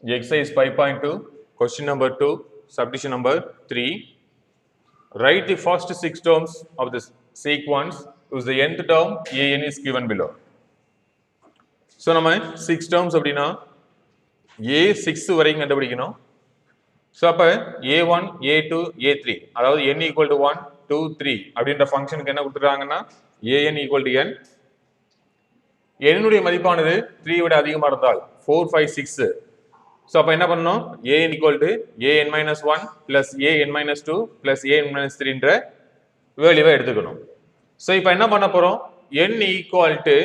Exercise 5.2, question number 2, subdivision number 3. Write the first 6 terms of the sequence whose the nth term an is given below. So, நம்ம 6 terms அப்படின்னா a 6 வரைக்கும் கண்டுபிடிக்கணும். So அப்போ a1, a2, a3 அதாவது n equal to 1, 2, 3 அப்படின்ற ஃபங்க்ஷனுக்கு என்ன கொடுத்துருக்காங்கன்னா an equal to n. என்னுடைய மதிப்பானது 3 விட அதிகமாக இருந்தால் 4, 5, 6. ஸோ அப்போ என்ன பண்ணணும் an equal to an minus 1 plus an minus 2 plus an minus 3ன்ற வேல்யூவை எடுத்துக்கணும். ஸோ இப்போ என்ன பண்ண போகிறோம் n equal to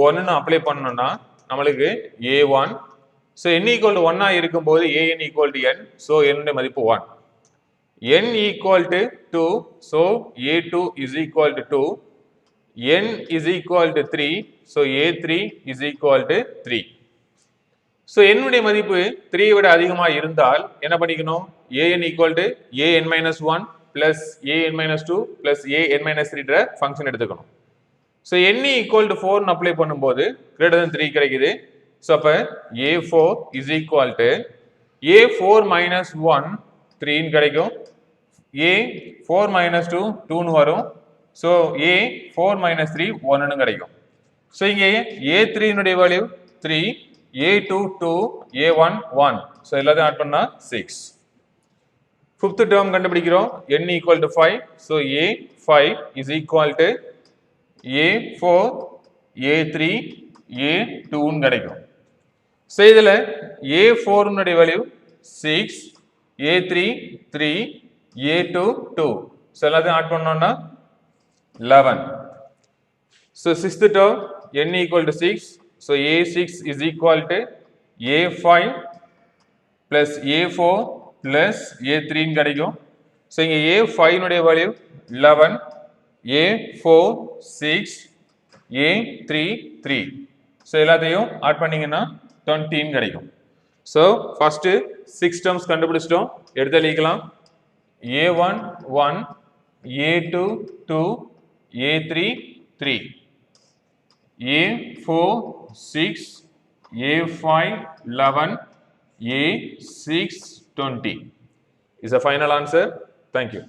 1ன்னு அப்ளை பண்ணோம்னா நம்மளுக்கு a1. So n equal to 1 இருக்கும்போது an equal to n. So என்னுடைய மதிப்பு 1. n equal to 2. So a2 is equal to 2. n is equal to 3. So a3 is equal to 3. So என்னுடைய மதிப்பு 3 விட அதிகமாக இருந்தால் என்ன பண்ணிக்கணும் an equal to an minus 1 plus an minus 2 plus an minus 3ன்ற function எடுத்துக்கணும். So n equal to 4 apply பண்ணும்போது greater than 3 கிடைக்குது. ஸோ அப்போ a4 is equal to a4 minus 1 3ன்னு கிடைக்கும். a4 minus 2 2ன்னு வரும். ஸோ a4 minus 3 1ன்னு கிடைக்கும். So இங்கே a3னுடைய value 3, a2 2, a1 1. So எல்லாத்தையும் add பண்ணா 6. ஃபிஃப்த் டேர்ம் கண்டுபிடிக்கிறோம் n equal to 5. So a5 is equal to a4, a3, a2ன்னு கிடைக்கும். ஸோ இதில் a4னுடைய வேல்யூ 6, a3 3, a2 2. ஸோ எல்லாத்தையும் ஆட் பண்ணோம்னா 11. So sixth term n equal to 6. So a6 is equal to a5 plus a4 plus a3 கிடைக்கும். So இங்க a5 னுடைய value 11, a4 6, a3 3. So எல்லாத்தையும் add பண்ணீங்கன்னா 20 கிடைக்கும். So first 6 terms கண்டுபிடிச்சிட்டோம். எடுத்து எழுதிக்கலாம். a1 1, a2 2, a3 3. a4 6, a5 11, a6 20 is the final answer. Thank you.